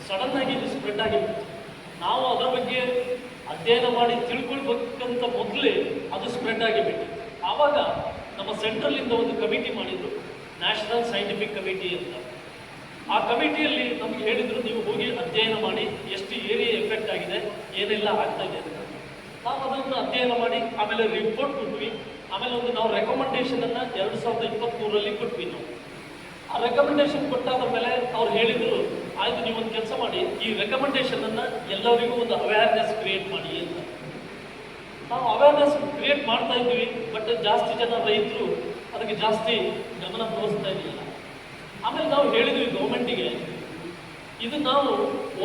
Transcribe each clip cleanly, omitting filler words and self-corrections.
ಸಡನ್ನಾಗಿ ಇದು ಸ್ಪ್ರೆಡ್ ಆಗಿಬಿಟ್ಟು ನಾವು ಅದರ ಬಗ್ಗೆ ಅಧ್ಯಯನ ಮಾಡಿ ತಿಳ್ಕೊಳ್ಬೇಕಂತ ಮೊದಲೇ ಅದು ಸ್ಪ್ರೆಡ್ ಆಗಿಬಿಟ್ಟು ಆವಾಗ ನಮ್ಮ ಸೆಂಟ್ರಲಿಂದ ಒಂದು ಕಮಿಟಿ ಮಾಡಿದರು, ನ್ಯಾಷನಲ್ ಸೈಂಟಿಫಿಕ್ ಕಮಿಟಿ ಅಂತ. ಆ ಕಮಿಟಿಯಲ್ಲಿ ನಮ್ಗೆ ಹೇಳಿದರು, ನೀವು ಹೋಗಿ ಅಧ್ಯಯನ ಮಾಡಿ ಎಷ್ಟು ಏರಿಯಾ ಎಫೆಕ್ಟ್ ಆಗಿದೆ, ಏನೆಲ್ಲ ಆಗ್ತಾ ಇದೆ ಅಂತ. ನಾವು ಅದನ್ನು ಅಧ್ಯಯನ ಮಾಡಿ ಆಮೇಲೆ ರಿಪೋರ್ಟ್ ಕೊಟ್ವಿ. ಆಮೇಲೆ ಒಂದು ನಾವು ರೆಕಮೆಂಡೇಶನನ್ನು 2023ರಲ್ಲಿ ಕೊಟ್ವಿ. ನಾವು ಆ ರೆಕಮೆಂಡೇಶನ್ ಕೊಟ್ಟಾದ ಮೇಲೆ ಅವ್ರು ಹೇಳಿದರು, ಆಯಿತು ನೀವೊಂದು ಕೆಲಸ ಮಾಡಿ, ಈ ರೆಕಮೆಂಡೇಶನನ್ನು ಎಲ್ಲರಿಗೂ ಒಂದು ಅವೇರ್ನೆಸ್ ಕ್ರಿಯೇಟ್ ಮಾಡಿ ಅಂತ. ನಾವು ಅವೇರ್ನೆಸ್ ಕ್ರಿಯೇಟ್ ಮಾಡ್ತಾ ಇದ್ವಿ, ಬಟ್ ಜಾಸ್ತಿ ಜನ ರೈತರು ಅದಕ್ಕೆ ಜಾಸ್ತಿ ಗಮನ ತೋರಿಸ್ತಾ ಇರಲಿಲ್ಲ. ಆಮೇಲೆ ನಾವು ಹೇಳಿದ್ವಿ ಗೌರ್ಮೆಂಟಿಗೆ, ಇದು ನಾವು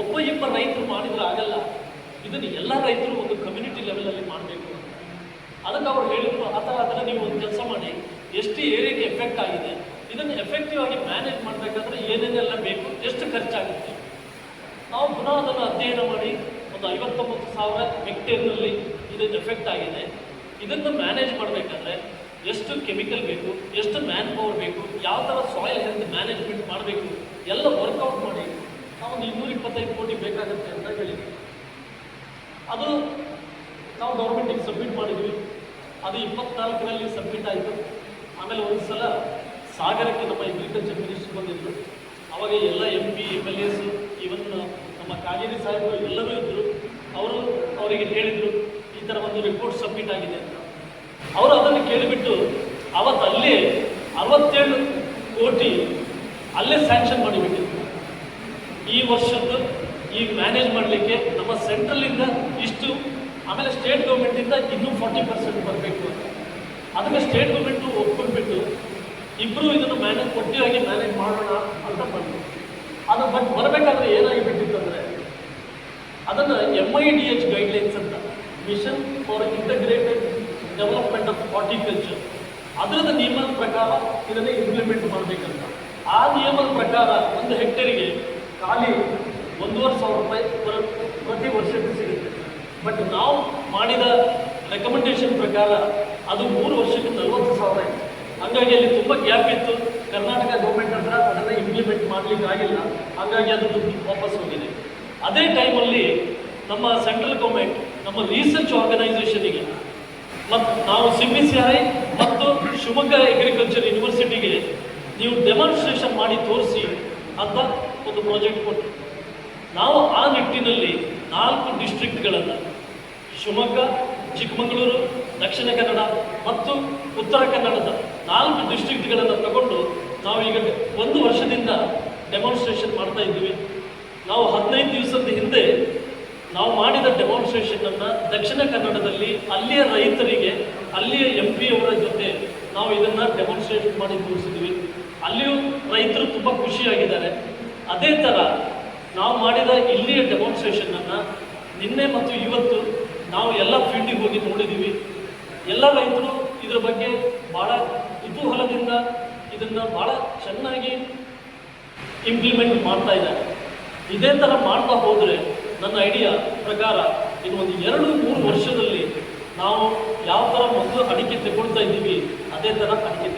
ಒಬ್ಬ ಇಬ್ಬ ರೈತರು ಮಾಡಿದ್ರೆ ಆಗಲ್ಲ, ಇದನ್ನು ಎಲ್ಲ ರೈತರು ಒಂದು ಕಮ್ಯುನಿಟಿ ಲೆವೆಲಲ್ಲಿ ಮಾಡಬೇಕು ಅಂತ. ಅದಕ್ಕೆ ಅವ್ರು ಹೇಳಿದ್ರು, ಆ ಥರ ಆದರೆ ನೀವು ಒಂದು ಕೆಲಸ ಮಾಡಿ, ಎಷ್ಟು ಏರಿಯಾಗೆ ಎಫೆಕ್ಟ್ ಆಗಿದೆ, ಇದನ್ನು ಎಫೆಕ್ಟಿವ್ ಆಗಿ ಮ್ಯಾನೇಜ್ ಮಾಡಬೇಕಾದ್ರೆ ಏನೇನೆಲ್ಲ ಬೇಕು, ಎಷ್ಟು ಖರ್ಚಾಗುತ್ತೆ. ನಾವು ಪುನಃ ಅದನ್ನು ಅಧ್ಯಯನ ಮಾಡಿ ಒಂದು 59,000 ಹೆಕ್ಟೇರ್ನಲ್ಲಿ ಇದು ಎಫೆಕ್ಟ್ ಆಗಿದೆ. ಇದನ್ನು ಮ್ಯಾನೇಜ್ ಮಾಡಬೇಕಾದ್ರೆ ಎಷ್ಟು ಕೆಮಿಕಲ್ ಬೇಕು, ಎಷ್ಟು ಮ್ಯಾನ್ ಪವರ್ ಬೇಕು, ಯಾವ ಥರ ಸಾಯಿಲ್ ಹೆಲ್ತ್ ಮ್ಯಾನೇಜ್ಮೆಂಟ್ ಮಾಡಬೇಕು, ಎಲ್ಲ ವರ್ಕೌಟ್ ಮಾಡಿ ನಾವು ಒಂದು 225 ಕೋಟಿ ಬೇಕಾಗುತ್ತೆ ಅಂತ ಹೇಳಿದ್ವಿ. ಅದು ನಾವು ಗೌರ್ಮೆಂಟಿಗೆ ಸಬ್ಮಿಟ್ ಮಾಡಿದ್ವಿ. ಅದು 24ರಲ್ಲಿ ಸಬ್ಮಿಟ್ ಆಯಿತು. ಆಮೇಲೆ ಒಂದು ಸಲ ಸಾಗರಕ್ಕೆ ನಮ್ಮ ಅಗ್ರಿಕಲ್ಚರ್ ಮಿನಿಸ್ಟರ್ ಬಂದಿದ್ದರು. ಅವಾಗ ಎಲ್ಲ MP MLAs ಇವನ್ ನಮ್ಮ ಕಾಗೇರಿ ಸಾಹೇಬರು ಎಲ್ಲರೂ ಇದ್ದರು. ಅವರಿಗೆ ಹೇಳಿದರು, ಈ ಥರ ಒಂದು ರಿಪೋರ್ಟ್ ಸಬ್ಮಿಟ್ ಆಗಿದೆ ಅಂತ. ಅವರು ಅದನ್ನು ಕೇಳಿಬಿಟ್ಟು ಅವತ್ತು ಅಲ್ಲೇ 67 ಕೋಟಿ ಅಲ್ಲೇ ಸ್ಯಾಂಕ್ಷನ್ ಮಾಡಿಬಿಟ್ಟಿದ್ರು. ಈ ವರ್ಷದ್ದು ಈಗ ಮ್ಯಾನೇಜ್ ಮಾಡಲಿಕ್ಕೆ ನಮ್ಮ ಸೆಂಟ್ರಲಿಂದ ಇಷ್ಟು, ಆಮೇಲೆ ಸ್ಟೇಟ್ ಗೌರ್ಮೆಂಟಿಂದ ಇನ್ನೂ 40% ಬರಬೇಕು ಅಂತ. ಅದಕ್ಕೆ ಸ್ಟೇಟ್ ಗೌರ್ಮೆಂಟು ಒಪ್ಕೊಂಡ್ಬಿಟ್ಟು ಇಬ್ಬರು ಇದನ್ನು ಒಟ್ಟಿಯಾಗಿ ಮ್ಯಾನೇಜ್ ಮಾಡೋಣ ಅಂತ ಬಂದರು. ಅದು ಬಟ್ ಬರಬೇಕಾದ್ರೆ ಏನಾಗಿಬಿಟ್ಟಿತ್ತು ಅಂದರೆ, ಅದನ್ನು MIDH ಗೈಡ್ಲೈನ್ಸ್ ಅಂತ, mission for integrated development of horticulture, ಅದರದ ನಿಯಮದ ಪ್ರಕಾರ ಇದನ್ನೇ ಇಂಪ್ಲಿಮೆಂಟ್ ಮಾಡಬೇಕಂತ. ಆ ನಿಯಮದ ಪ್ರಕಾರ ಒಂದು ಹೆಕ್ಟೇರಿಗೆ ಖಾಲಿ 1,500 ರೂಪಾಯಿ ಪ್ರತಿ ವರ್ಷಕ್ಕೆ ಸಿಗುತ್ತೆ. ಬಟ್ ನಾವು ಮಾಡಿದ ರೆಕಮೆಂಡೇಶನ್ ಪ್ರಕಾರ ಅದು 3 ವರ್ಷಕ್ಕೆ 40,000 ಇತ್ತು. ಹಾಗಾಗಿ ಅಲ್ಲಿ ತುಂಬ ಗ್ಯಾಪ್ ಇತ್ತು. ಕರ್ನಾಟಕ ಗೌರ್ಮೆಂಟ್ ಹತ್ರ ಅದನ್ನು ಇಂಪ್ಲಿಮೆಂಟ್ ಮಾಡಲಿಕ್ಕೆ ಆಗಿಲ್ಲ. ಹಾಗಾಗಿ ಅದು ದುಡ್ಡು ವಾಪಸ್ ಹೋಗಿದೆ. ಅದೇ ಟೈಮಲ್ಲಿ ನಮ್ಮ ಸೆಂಟ್ರಲ್ ಗೌರ್ಮೆಂಟ್ ನಮ್ಮ ರಿಸರ್ಚ್ ಆರ್ಗನೈಸೇಷನಿಗೆ ಮತ್ತು ನಾವು CBCRI ಮತ್ತು ಶಿವಮೊಗ್ಗ ಅಗ್ರಿಕಲ್ಚರ್ ಯೂನಿವರ್ಸಿಟಿಗೆ ನೀವು ಡೆಮಾನ್ಸ್ಟ್ರೇಷನ್ ಮಾಡಿ ತೋರಿಸಿ ಅಂತ ಒಂದು ಪ್ರಾಜೆಕ್ಟ್ ಕೊಟ್ಟರು. ನಾವು ಆ ನಿಟ್ಟಿನಲ್ಲಿ 4 ಡಿಸ್ಟ್ರಿಕ್ಟ್ಗಳನ್ನು, ಶಿವಮೊಗ್ಗ, ಚಿಕ್ಕಮಗಳೂರು, ದಕ್ಷಿಣ ಕನ್ನಡ ಮತ್ತು ಉತ್ತರ ಕನ್ನಡದ 4 ಡಿಸ್ಟ್ರಿಕ್ಟ್ಗಳನ್ನು ತಗೊಂಡು ನಾವು ಈಗ 1 ವರ್ಷದಿಂದ ಡೆಮಾನ್ಸ್ಟ್ರೇಷನ್ ಮಾಡ್ತಾ ಇದ್ದೀವಿ. ನಾವು 15 ದಿವಸದ ಹಿಂದೆ ನಾವು ಮಾಡಿದ ಡೆಮಾನ್ಸ್ಟ್ರೇಷನನ್ನು ದಕ್ಷಿಣ ಕನ್ನಡದಲ್ಲಿ ಅಲ್ಲಿಯ ರೈತರಿಗೆ, ಅಲ್ಲಿಯ MP ಅವರ ಜೊತೆ ನಾವು ಇದನ್ನು ಡೆಮಾನ್ಸ್ಟ್ರೇಷನ್ ಮಾಡಿ ತೋರಿಸಿದ್ವಿ. ಅಲ್ಲಿಯೂ ರೈತರು ತುಂಬ ಖುಷಿಯಾಗಿದ್ದಾರೆ. ಅದೇ ಥರ ನಾವು ಮಾಡಿದ ಇಲ್ಲಿಯ ಡೆಮಾನ್ಸ್ಟ್ರೇಷನನ್ನು ನಿನ್ನೆ ಮತ್ತು ಇವತ್ತು ನಾವು ಎಲ್ಲ ಫೀಲ್ಡಿಗೆ ಹೋಗಿ ನೋಡಿದ್ದೀವಿ. ಎಲ್ಲ ರೈತರು ಇದರ ಬಗ್ಗೆ ಭಾಳ ಕುತೂಹಲದಿಂದ ಇದನ್ನು ಭಾಳ ಚೆನ್ನಾಗಿ ಇಂಪ್ಲಿಮೆಂಟ್ ಮಾಡ್ತಾ ಇದ್ದಾರೆ. ಇದೇ ಥರ ಮಾಡ್ತಾ ಹೋದರೆ ನನ್ನ ಐಡಿಯಾ ಪ್ರಕಾರ ಇನ್ನು ಒಂದು 2-3 ವರ್ಷದಲ್ಲಿ ನಾವು ಯಾವ ಥರ ಮೊದಲು ಅಡಿಕೆ ತಗೊಳ್ತಾ ಇದ್ದೀವಿ ಅದೇ ಥರ ಅಡಿಕೆ